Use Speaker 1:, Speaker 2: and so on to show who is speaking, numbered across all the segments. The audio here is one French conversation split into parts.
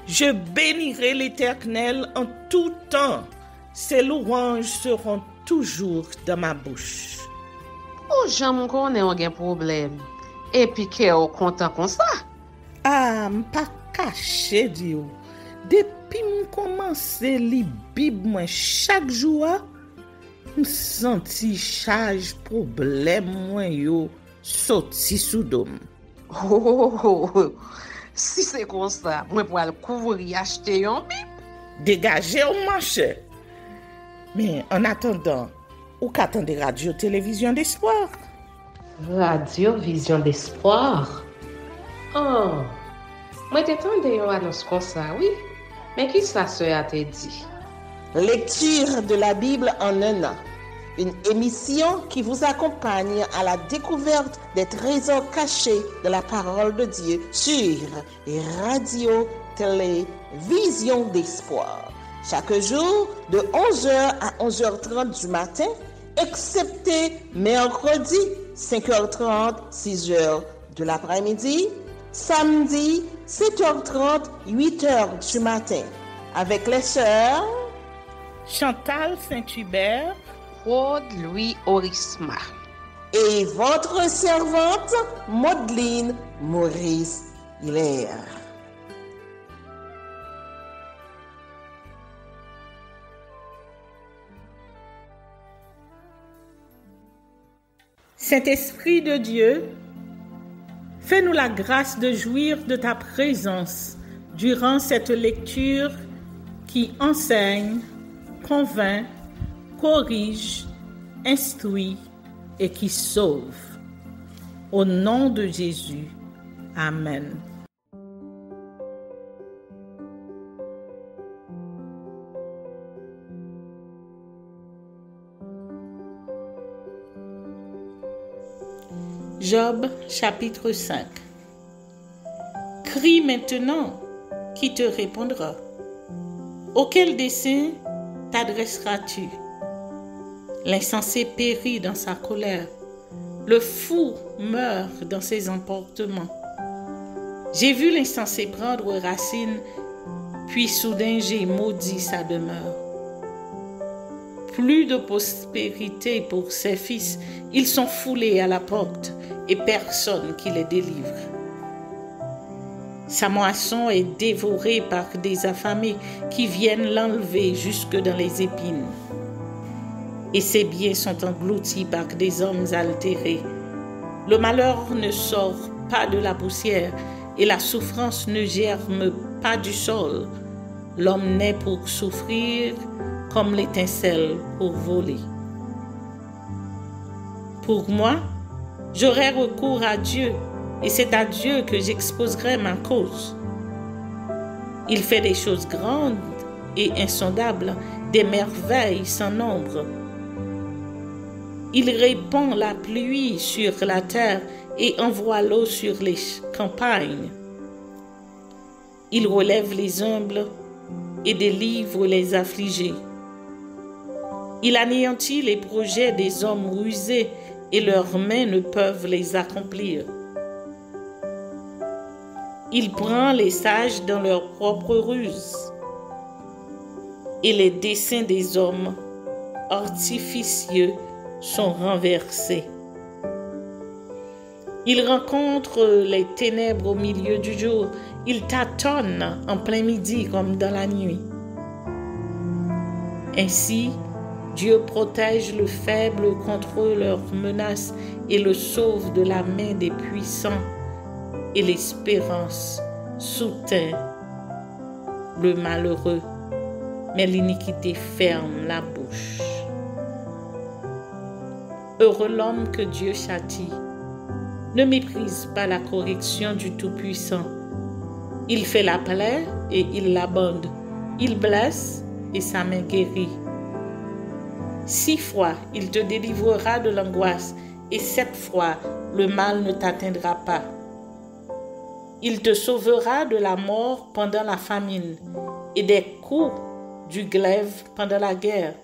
Speaker 1: Je bénirai l'Éternel en tout temps. Ses louanges seront toujours dans ma bouche.
Speaker 2: Ou j'aime qu'on ait un problème. Et puis qu'elle est content comme ça.
Speaker 1: Ah, m'pas caché Dieu. Depuis que commence li Bible moi chaque jour, me senti charge problème moi yo sorti sous dôme.
Speaker 2: Si c'est comme ça, moi pour aller couvrir acheter un Bible.
Speaker 1: Dégagez au marché. Mais en attendant, ou qu'attendez radio télévision d'espoir?
Speaker 2: Radio Vision d'Espoir. Oh, moi t'attendais une annonce comme ça, oui. Mais qui ça a te dit?
Speaker 3: Lecture de la Bible en un an. Une émission qui vous accompagne à la découverte des trésors cachés de la parole de Dieu sur Radio Télévision d'Espoir. Chaque jour de 11h à 11h30 du matin, excepté mercredi 5h30, 6h de l'après-midi, samedi 7h30, 8h du matin, avec les sœurs
Speaker 1: Chantal Saint-Hubert,
Speaker 2: Claude Louis Orisma
Speaker 3: et votre servante Maudeline Maurice Hilaire.
Speaker 1: Saint-Esprit de Dieu, fais-nous la grâce de jouir de ta présence durant cette lecture qui enseigne, convainc, corrige, instruit et qui sauve. Au nom de Jésus. Amen. Job chapitre 5. Crie maintenant, qui te répondra? Auquel dessein t'adresseras-tu? L'insensé périt dans sa colère, le fou meurt dans ses emportements. J'ai vu l'insensé prendre racine, puis soudain j'ai maudit sa demeure. Plus de prospérité pour ses fils, ils sont foulés à la porte et personne qui les délivre. Sa moisson est dévorée par des affamés qui viennent l'enlever jusque dans les épines. Et ses biens sont engloutis par des hommes altérés. Le malheur ne sort pas de la poussière et la souffrance ne germe pas du sol. L'homme naît pour souffrir comme l'étincelle pour voler. Pour moi, j'aurai recours à Dieu et c'est à Dieu que j'exposerai ma cause. Il fait des choses grandes et insondables, des merveilles sans nombre. Il répand la pluie sur la terre et envoie l'eau sur les campagnes. Il relève les humbles et délivre les affligés. Il anéantit les projets des hommes rusés et leurs mains ne peuvent les accomplir. Il prend les sages dans leurs propres ruses et les desseins des hommes artificieux sont renversés. Il rencontre les ténèbres au milieu du jour. Il tâtonne en plein midi comme dans la nuit. Ainsi, Dieu protège le faible contre leurs menaces et le sauve de la main des puissants. Et l'espérance soutient le malheureux, mais l'iniquité ferme la bouche. Heureux l'homme que Dieu châtie. Ne méprise pas la correction du Tout-Puissant. Il fait la plaie et il la bande. Il blesse et sa main guérit. 6 fois, il te délivrera de l'angoisse et 7 fois, le mal ne t'atteindra pas. Il te sauvera de la mort pendant la famine et des coups du glaive pendant la guerre.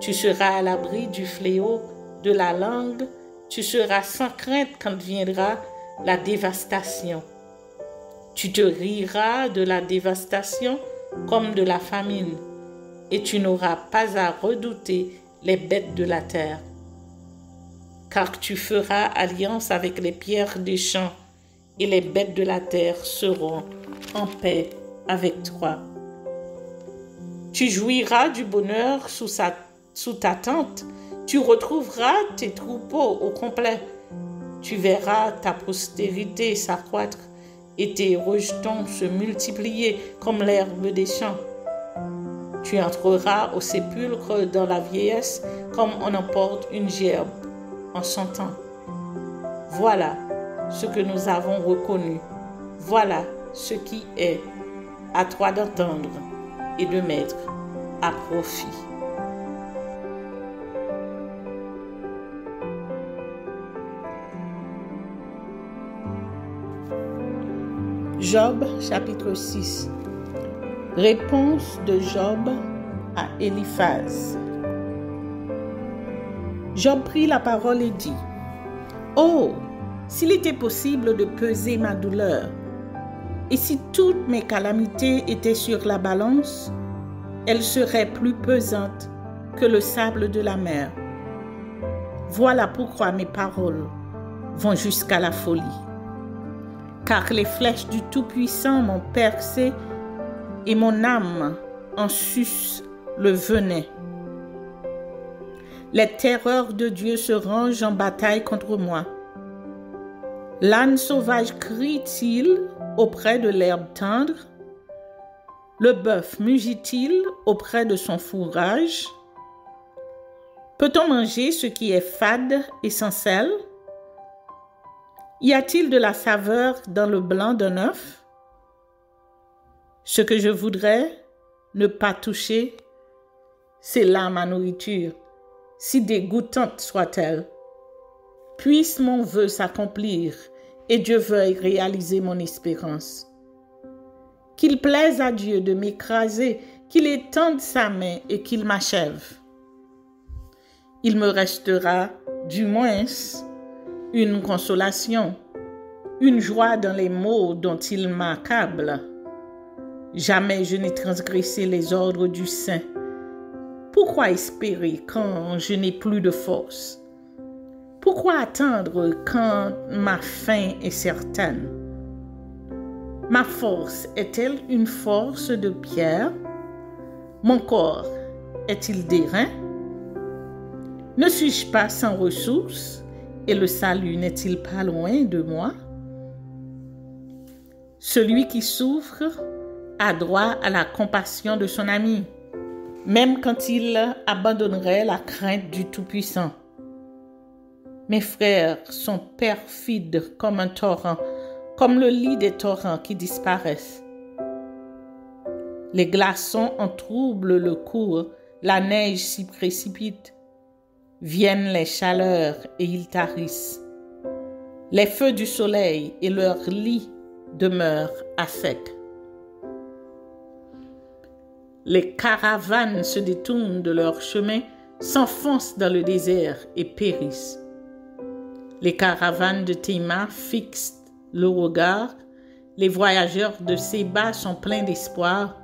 Speaker 1: Tu seras à l'abri du fléau, de la langue, tu seras sans crainte quand viendra la dévastation. Tu te riras de la dévastation comme de la famine, et tu n'auras pas à redouter les bêtes de la terre. Car tu feras alliance avec les pierres des champs, et les bêtes de la terre seront en paix avec toi. Tu jouiras du bonheur sous ta tente, tu retrouveras tes troupeaux au complet. Tu verras ta postérité s'accroître et tes rejetons se multiplier comme l'herbe des champs. Tu entreras au sépulcre dans la vieillesse comme on emporte une gerbe en son temps. Voilà ce que nous avons reconnu. Voilà ce qui est. À toi d'entendre et de mettre à profit. Job chapitre 6. Réponse de Job à Éliphaz. Job prit la parole et dit: Oh, s'il était possible de peser ma douleur, et si toutes mes calamités étaient sur la balance, elles seraient plus pesantes que le sable de la mer. Voilà pourquoi mes paroles vont jusqu'à la folie. Car les flèches du Tout-Puissant m'ont percé et mon âme en suce le venin. Les terreurs de Dieu se rangent en bataille contre moi. L'âne sauvage crie-t-il auprès de l'herbe tendre? Le bœuf mugit-il auprès de son fourrage? Peut-on manger ce qui est fade et sans sel? Y a-t-il de la saveur dans le blanc d'un œuf? Ce que je voudrais ne pas toucher, c'est là ma nourriture, si dégoûtante soit-elle. Puisse mon vœu s'accomplir et Dieu veuille réaliser mon espérance. Qu'il plaise à Dieu de m'écraser, qu'il étende sa main et qu'il m'achève. Il me restera, du moins, une consolation, une joie dans les maux dont il m'accable. Jamais je n'ai transgressé les ordres du Saint. Pourquoi espérer quand je n'ai plus de force? Pourquoi attendre quand ma fin est certaine? Ma force est-elle une force de pierre? Mon corps est-il d'airain? Ne suis-je pas sans ressources et le salut n'est-il pas loin de moi? Celui qui souffre a droit à la compassion de son ami, même quand il abandonnerait la crainte du Tout-Puissant. Mes frères sont perfides comme un torrent, comme le lit des torrents qui disparaissent. Les glaçons en troublent le cours, la neige s'y précipite. Viennent les chaleurs et ils tarissent. Les feux du soleil et leur lit demeurent à sec. Les caravanes se détournent de leur chemin, s'enfoncent dans le désert et périssent. Les caravanes de Théma fixent le regard, les voyageurs de Séba sont pleins d'espoir.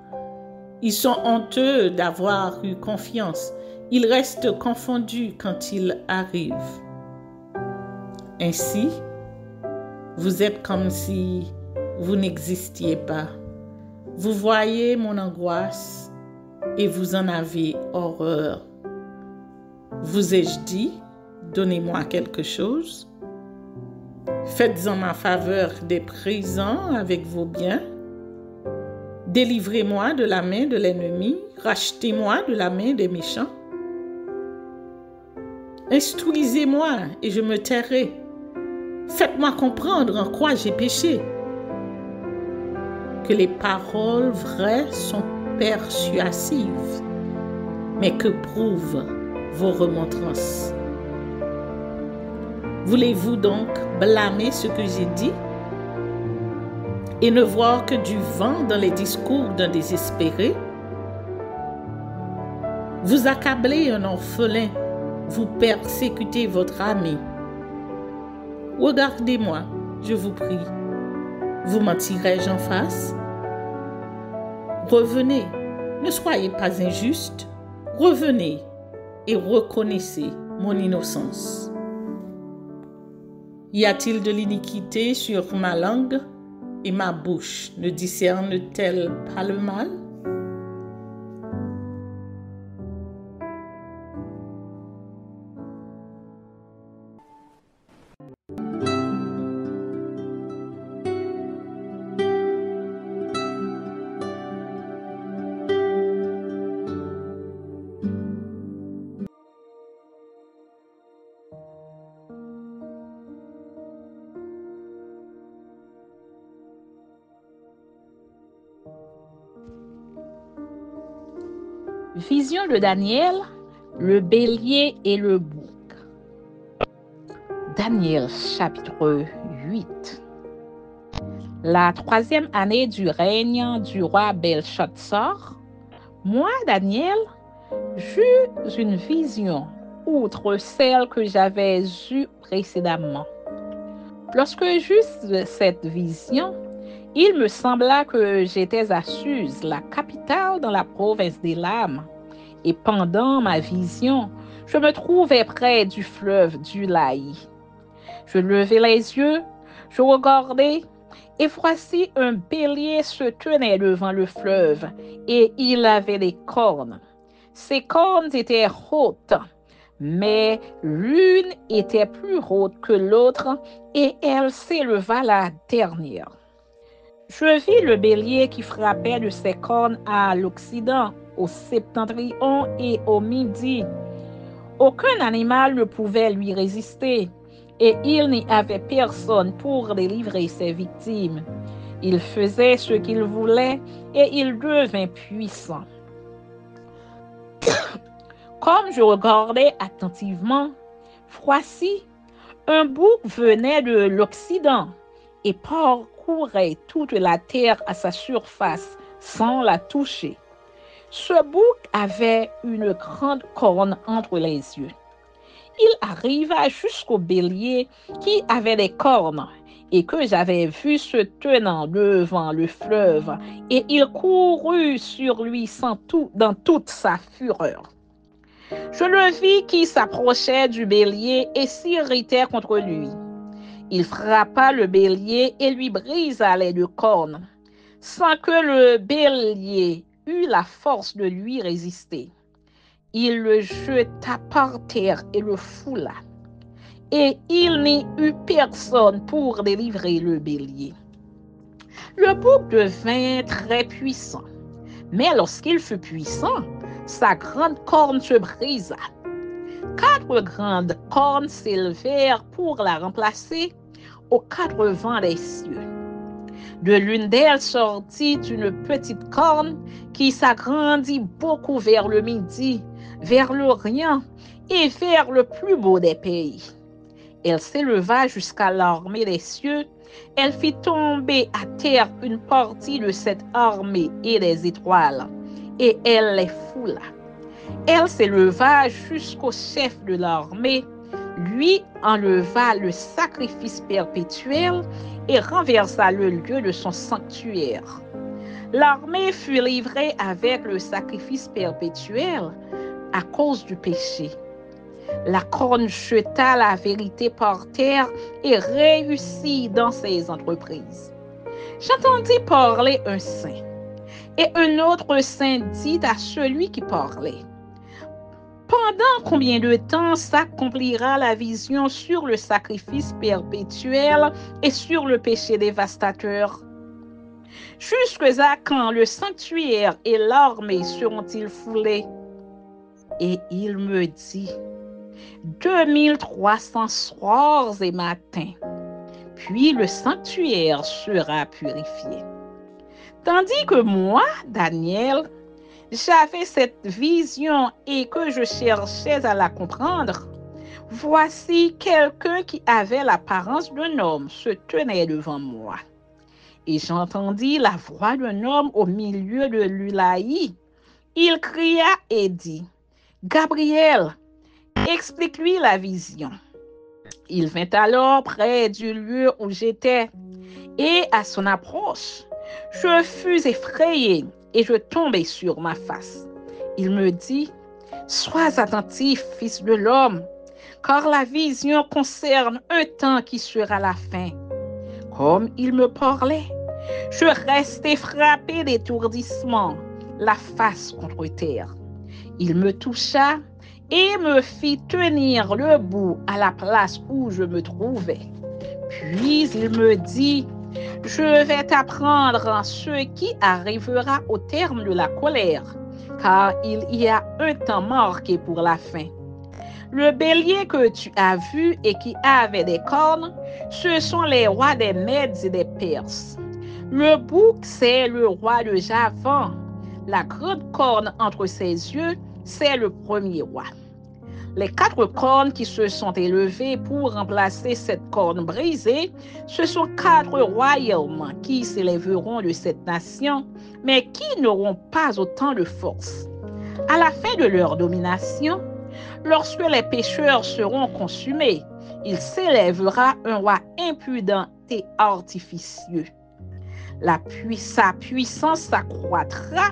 Speaker 1: Ils sont honteux d'avoir eu confiance. Ils restent confondus quand ils arrivent. Ainsi, vous êtes comme si vous n'existiez pas. Vous voyez mon angoisse et vous en avez horreur. Vous ai-je dit, donnez-moi quelque chose? Faites en ma faveur des présents avec vos biens. Délivrez-moi de la main de l'ennemi, rachetez-moi de la main des méchants. Instruisez-moi et je me tairai. Faites-moi comprendre en quoi j'ai péché. Que les paroles vraies sont persuasives, mais que prouvent vos remontrances. Voulez-vous donc blâmer ce que j'ai dit et ne voir que du vent dans les discours d'un désespéré? Vous accablez un orphelin, vous persécutez votre ami. Regardez-moi, je vous prie. Vous mentirai-je en face? Revenez, ne soyez pas injuste. Revenez et reconnaissez mon innocence. Y a-t-il de l'iniquité sur ma langue et ma bouche ne discerne-t-elle pas le mal?
Speaker 4: Vision de Daniel, le bélier et le bouc. Daniel chapitre 8. La 3e année du règne du roi Belshazzar, moi, Daniel, j'eus une vision, outre celle que j'avais eue précédemment. Lorsque j'eus cette vision, il me sembla que j'étais à Suse, la capitale dans la province d'Élam, et pendant ma vision, je me trouvais près du fleuve du Laï. Je levai les yeux, je regardai, et voici un bélier se tenait devant le fleuve, et il avait des cornes. Ses cornes étaient hautes, mais l'une était plus haute que l'autre, et elle s'éleva la dernière. Je vis le bélier qui frappait de ses cornes à l'Occident, au septentrion et au midi. Aucun animal ne pouvait lui résister, et il n'y avait personne pour délivrer ses victimes. Il faisait ce qu'il voulait, et il devint puissant. Comme je regardais attentivement, voici, un bouc venait de l'Occident et parcourait toute la terre à sa surface sans la toucher. Ce bouc avait une grande corne entre les yeux. Il arriva jusqu'au bélier qui avait des cornes et que j'avais vu se tenant devant le fleuve, et il courut sur lui dans toute sa fureur. Je le vis qui s'approchait du bélier et s'irritait contre lui. Il frappa le bélier et lui brisa les 2 cornes, sans que le bélier eût la force de lui résister. Il le jeta par terre et le foula, et il n'y eut personne pour délivrer le bélier. Le bouc devint très puissant, mais lorsqu'il fut puissant, sa grande corne se brisa. 4 grandes cornes s'élevèrent pour la remplacer aux 4 vents des cieux. De l'une d'elles sortit une petite corne qui s'agrandit beaucoup vers le midi, vers l'Orient et vers le plus beau des pays. Elle s'éleva jusqu'à l'armée des cieux. Elle fit tomber à terre une partie de cette armée et des étoiles, et elle les foula. Elle s'éleva jusqu'au chef de l'armée, lui enleva le sacrifice perpétuel et renversa le lieu de son sanctuaire. L'armée fut livrée avec le sacrifice perpétuel à cause du péché. La corne jeta la vérité par terre et réussit dans ses entreprises. J'entendis parler un saint, et un autre saint dit à celui qui parlait: pendant combien de temps s'accomplira la vision sur le sacrifice perpétuel et sur le péché dévastateur? Jusqu'à quand le sanctuaire et l'armée seront-ils foulés? Et il me dit: 2300 soirs et matins, puis le sanctuaire sera purifié. Tandis que moi, Daniel, j'avais cette vision et que je cherchais à la comprendre, voici quelqu'un qui avait l'apparence d'un homme se tenait devant moi. Et j'entendis la voix d'un homme au milieu de l'Ulaï. Il cria et dit: Gabriel, explique-lui la vision. Il vint alors près du lieu où j'étais, Et à son approche, je fus effrayé et je tombai sur ma face. Il me dit, « Sois attentif, fils de l'homme, car la vision concerne un temps qui sera la fin. » Comme il me parlait, je restai frappé d'étourdissement, la face contre terre. Il me toucha et me fit tenir le bout à la place où je me trouvais. Puis il me dit, « Je vais t'apprendre ce qui arrivera au terme de la colère, car il y a un temps marqué pour la fin. Le bélier que tu as vu et qui avait des cornes, ce sont les rois des Mèdes et des Perses. Le bouc, c'est le roi de Javan. La grande corne entre ses yeux, c'est le premier roi. Les 4 cornes qui se sont élevées pour remplacer cette corne brisée, ce sont 4 royaumes qui s'élèveront de cette nation, mais qui n'auront pas autant de force. À la fin de leur domination, lorsque les pécheurs seront consumés, il s'élèvera un roi impudent et artificieux. Sa puissance s'accroîtra,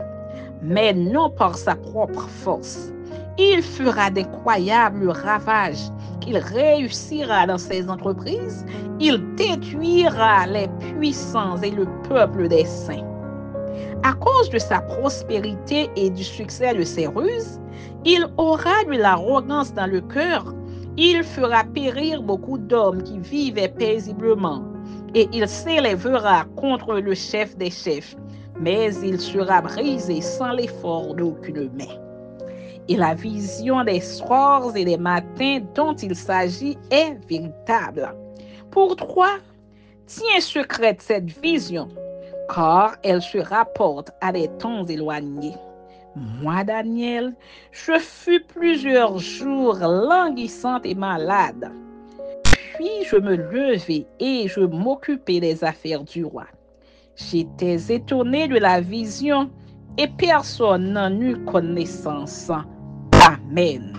Speaker 4: mais non par sa propre force. Il fera d'incroyables ravages. Il réussira dans ses entreprises. Il détruira les puissants et le peuple des saints. À cause de sa prospérité et du succès de ses ruses, il aura de l'arrogance dans le cœur. Il fera périr beaucoup d'hommes qui vivaient paisiblement. Et il s'élèvera contre le chef des chefs, mais il sera brisé sans l'effort d'aucune main. Et la vision des soirs et des matins dont il s'agit est véritable. Pour toi, tiens secrète cette vision, car elle se rapporte à des temps éloignés. Moi, Daniel, je fus plusieurs jours languissante et malade. Puis je me levai et je m'occupais des affaires du roi. J'étais étonné de la vision et personne n'en eut connaissance. Amen.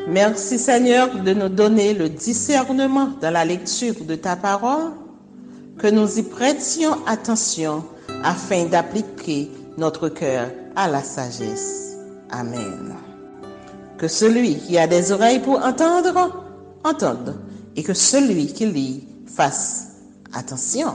Speaker 3: Merci Seigneur de nous donner le discernement dans la lecture de ta parole, que nous y prêtions attention afin d'appliquer notre cœur à la sagesse. Amen. Que celui qui a des oreilles pour entendre, entende, et que celui qui lit fasse attention.